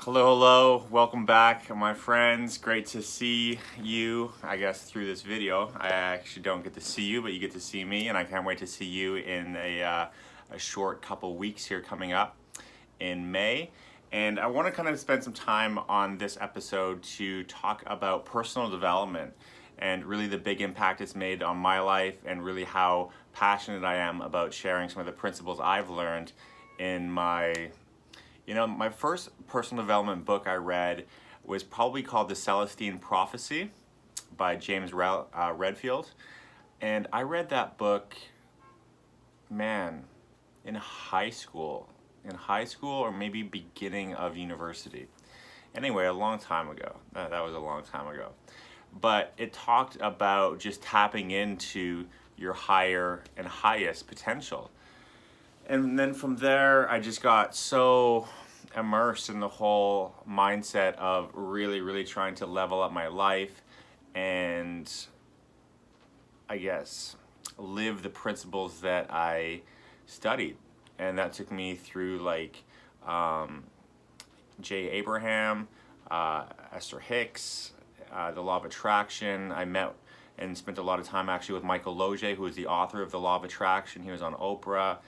Hello, welcome back, my friends. Great to see you, I guess, through this video. I actually don't get to see you, but you get to see me, and I can't wait to see you in a short couple weeks here coming up in May. And I want to kind of spend some time on this episode to talk about personal development and really the big impact it's made on my life, and really how passionate I am about sharing some of the principles I've learned in my first personal development book I read was probably called The Celestine Prophecy by James Redfield. And I read that book, man, in high school or maybe beginning of university. Anyway, a long time ago. That was a long time ago. But it talked about just tapping into your higher and highest potential. And then from there, I just got so immersed in the whole mindset of really trying to level up my life and, I guess, live the principles that I studied. And that took me through Jay Abraham, Esther Hicks, the Law of Attraction. I met and spent a lot of time actually with Michael Loge, who is the author of the Law of Attraction. He was on Oprah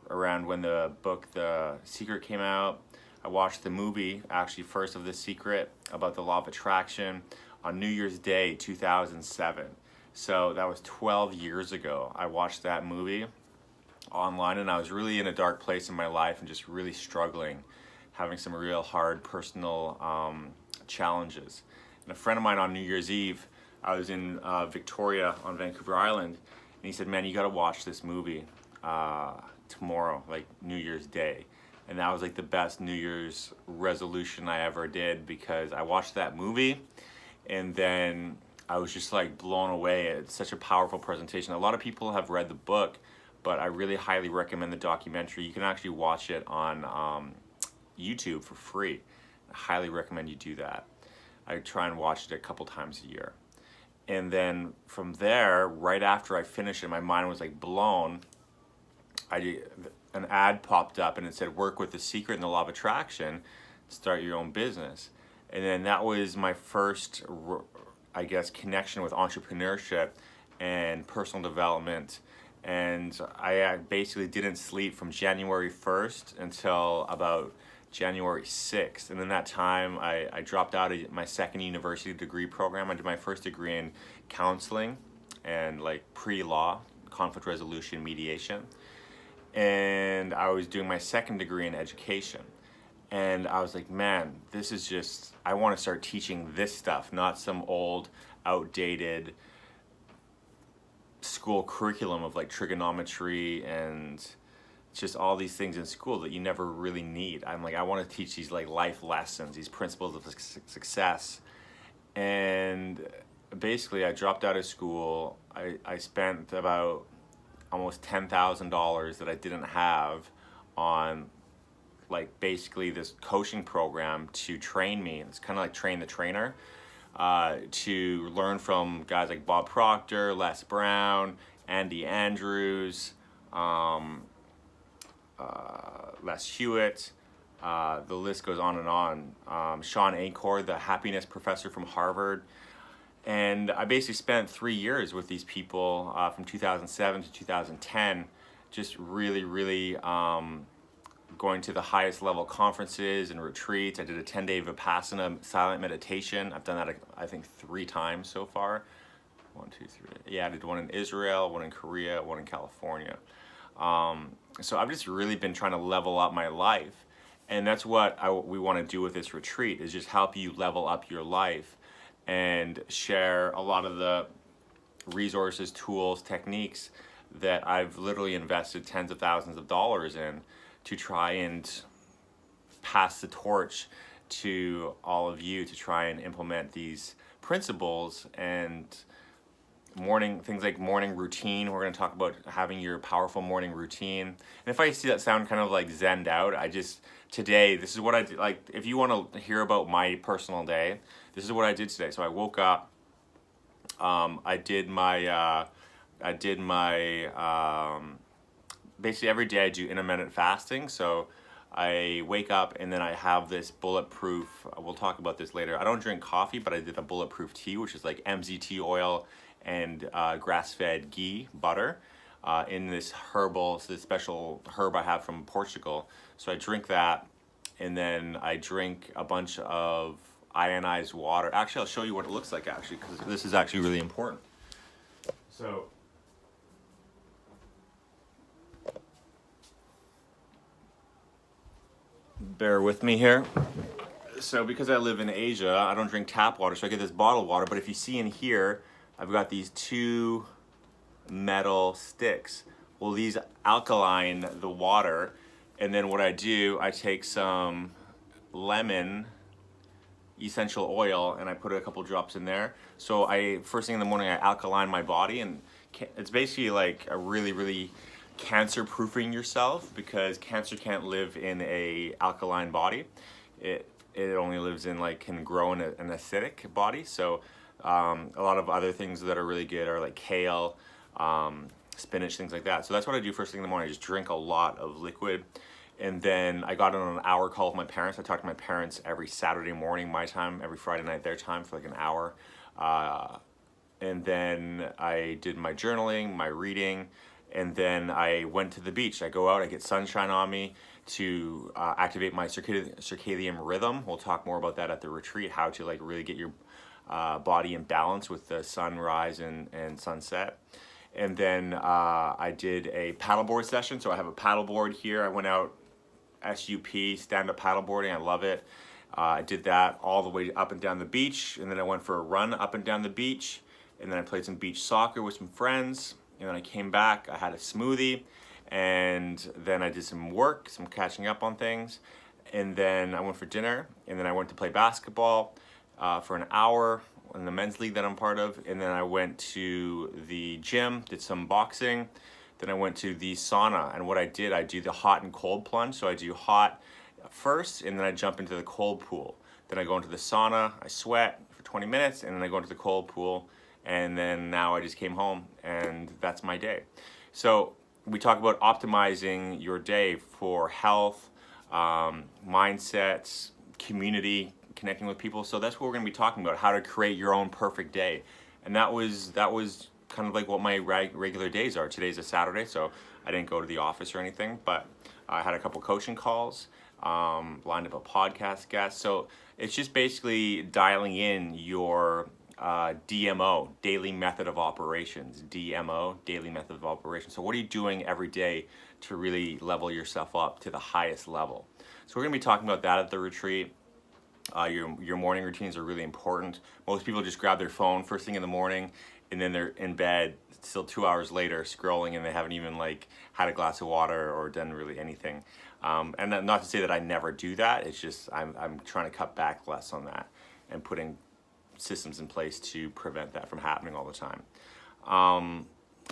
around when the book The Secret came out. I watched the movie actually first of The Secret about the Law of Attraction on New Year's Day 2007. So that was 12 years ago. I watched that movie online, and I was really in a dark place in my life and just really struggling, having some real hard personal challenges. And a friend of mine on New Year's Eve, I was in Victoria on Vancouver Island, and he said, "Man, you gotta watch this movie tomorrow, like New Year's Day." And that was like the best New Year's resolution I ever did, because I watched that movie and then I was just like blown away. It's such a powerful presentation. A lot of people have read the book, but I really highly recommend the documentary. You can actually watch it on YouTube for free. I highly recommend you do that. I try and watch it a couple times a year. And then from there, right after I finished it, my mind was like blown. An ad popped up and it said, "Work with The Secret and the Law of Attraction, start your own business." And then that was my first, I guess, connection with entrepreneurship and personal development. And I basically didn't sleep from January 1st until about January 6th. And in that time, I dropped out of my second university degree program. I did my first degree in counseling and like pre-law, conflict resolution, mediation. And I was doing my second degree in education. And I was like, man, this is just, I want to start teaching this stuff, not some old, outdated school curriculum of like trigonometry and just all these things in school that you never really need. I'm like, I want to teach these like life lessons, these principles of success. And basically I dropped out of school. I spent about almost $10,000 that I didn't have on like basically this coaching program to train me. It's kind of like train the trainer, to learn from guys like Bob Proctor, Les Brown, Andy Andrews, Les Hewitt, the list goes on and on. Sean Acor, the happiness professor from Harvard. And I basically spent 3 years with these people from 2007 to 2010, just really going to the highest level conferences and retreats. I did a 10-day Vipassana silent meditation. I've done that, I think, 3 times so far. 1, 2, 3. Yeah, I did one in Israel, one in Korea, one in California. So I've just really been trying to level up my life. And that's what we want to do with this retreat, is just help you level up your life and share a lot of the resources, tools, techniques that I've literally invested tens of thousands of dollars in to try and pass the torch to all of you to try and implement these principles. And things like morning routine. We're going to talk about having your powerful morning routine. And if I see that sound kind of like zenned out, today, this is what I did. Like, if you want to hear about my personal day, this is what I did today. So I woke up, I did my basically every day I do intermittent fasting. So I wake up and then I have this bulletproof, we'll talk about this later. I don't drink coffee, but I did a bulletproof tea, which is like MZT oil and grass-fed ghee butter in this herbal, so this special herb I have from Portugal. So I drink that, and then I drink a bunch of ionized water. Actually, I'll show you what it looks like actually, because this is actually really important. So bear with me here. So because I live in Asia, I don't drink tap water, so I get this bottled water. But if you see in here, I've got these two metal sticks. Well, these alkaline the water, and then what I do, I take some lemon essential oil and I put a couple drops in there. So first thing in the morning, I alkaline my body, and it's basically like a really cancer proofing yourself, because cancer can't live in a alkaline body. It only lives in, like, can grow in an acidic body. So a lot of other things that are really good are like kale, spinach, things like that. So that's what I do first thing in the morning. I just drink a lot of liquid. And then I got on an hour call with my parents. I talk to my parents every Saturday morning, my time, every Friday night, their time, for like an hour. And then I did my journaling, my reading, and then I went to the beach. I go out, I get sunshine on me to activate my circadian rhythm. We'll talk more about that at the retreat, how to like really get your body in balance with the sunrise and sunset. And then I did a paddleboard session. So I have a paddleboard here. I went out SUP, stand-up paddleboarding. I love it. I did that all the way up and down the beach, and then I went for a run up and down the beach, and then I played some beach soccer with some friends, and then I came back, I had a smoothie, and then I did some work, some catching up on things, and then I went for dinner, and then I went to play basketball for an hour in the men's league that I'm part of, and then I went to the gym, did some boxing. Then I went to the sauna, and what I did, I do the hot and cold plunge. So I do hot first, and then I jump into the cold pool. Then I go into the sauna, I sweat for 20 minutes, and then I go into the cold pool, and then now I just came home, and that's my day. So we talk about optimizing your day for health, mindsets, community, connecting with people. So that's what we're gonna be talking about, how to create your own perfect day. And that was kind of like what my regular days are. Today's a Saturday, so I didn't go to the office or anything, but I had a couple coaching calls, lined up a podcast guest. So it's just basically dialing in your DMO, daily method of operations, DMO, daily method of operations. So what are you doing every day to really level yourself up to the highest level? So we're gonna be talking about that at the retreat. Your morning routines are really important. Most people just grab their phone first thing in the morning, and then they're in bed still 2 hours later scrolling, and they haven't even like had a glass of water or done really anything. And not to say that I never do that. It's just I'm trying to cut back less on that and putting systems in place to prevent that from happening all the time.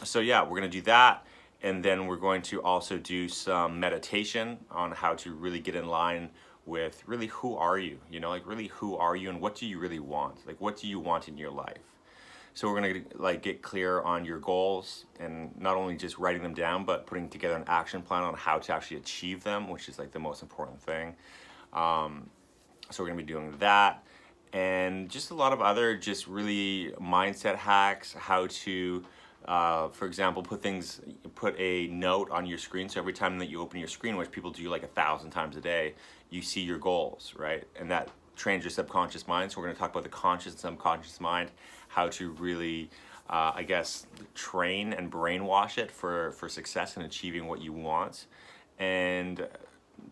So yeah, we're gonna do that, and then we're going to also do some meditation on how to really get in line with really who are you, like really who are you and what do you really want? Like what do you want in your life? So we're gonna like get clear on your goals, and not only just writing them down, but putting together an action plan on how to actually achieve them, which is like the most important thing. So we're gonna be doing that, and just a lot of other just really mindset hacks, how to, for example, put a note on your screen. So every time that you open your screen, which people do like 1,000 times a day, you see your goals, right? And that trains your subconscious mind. So we're gonna talk about the conscious and subconscious mind, how to really, I guess, train and brainwash it for success in achieving what you want. And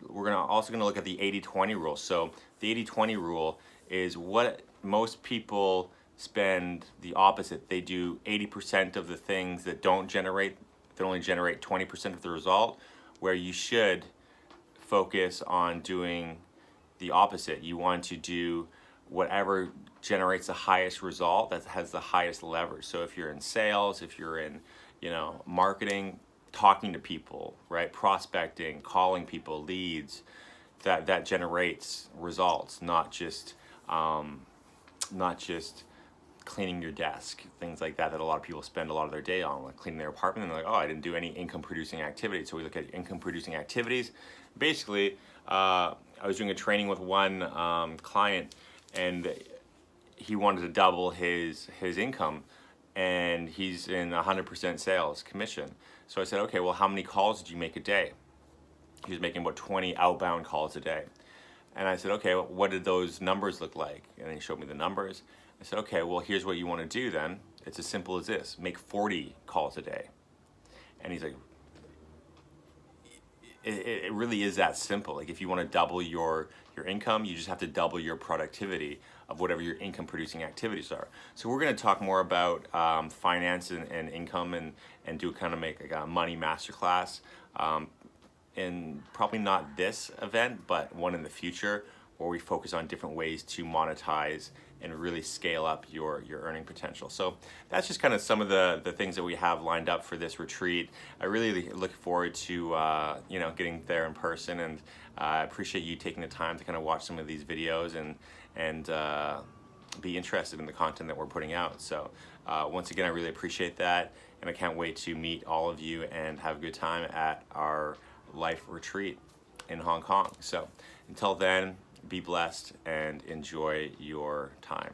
we're also gonna look at the 80-20 rule. So the 80-20 rule is what most people spend the opposite. They do 80% of the things that only generate 20% of the result, where you should focus on doing the opposite. You want to do whatever generates the highest result, that has the highest leverage. So if you're in sales, if you're in, marketing, talking to people, right? Prospecting, calling people, leads, that generates results, not just cleaning your desk, things like that a lot of people spend a lot of their day on, like cleaning their apartment, and they're like, oh, I didn't do any income producing activities. So we look at income producing activities. Basically, I was doing a training with one client, and he wanted to double his income, and he's in 100% sales commission. So I said, okay, well, how many calls did you make a day? He was making about 20 outbound calls a day. And I said, okay, well, what did those numbers look like? And he showed me the numbers. I said, okay, well, here's what you want to do then. It's as simple as this: make 40 calls a day. And he's like, it really is that simple. Like, if you want to double your income, you just have to double your productivity of whatever your income producing activities are. So we're going to talk more about finance and income, and do kind of make like a money masterclass. And probably not this event, but one in the future, where we focus on different ways to monetize and really scale up your earning potential. So that's just kind of some of the things that we have lined up for this retreat. I really look forward to getting there in person, and I appreciate you taking the time to kind of watch some of these videos and be interested in the content that we're putting out. So once again, I really appreciate that, and I can't wait to meet all of you and have a good time at our life retreat in Hong Kong. So until then, be blessed and enjoy your time.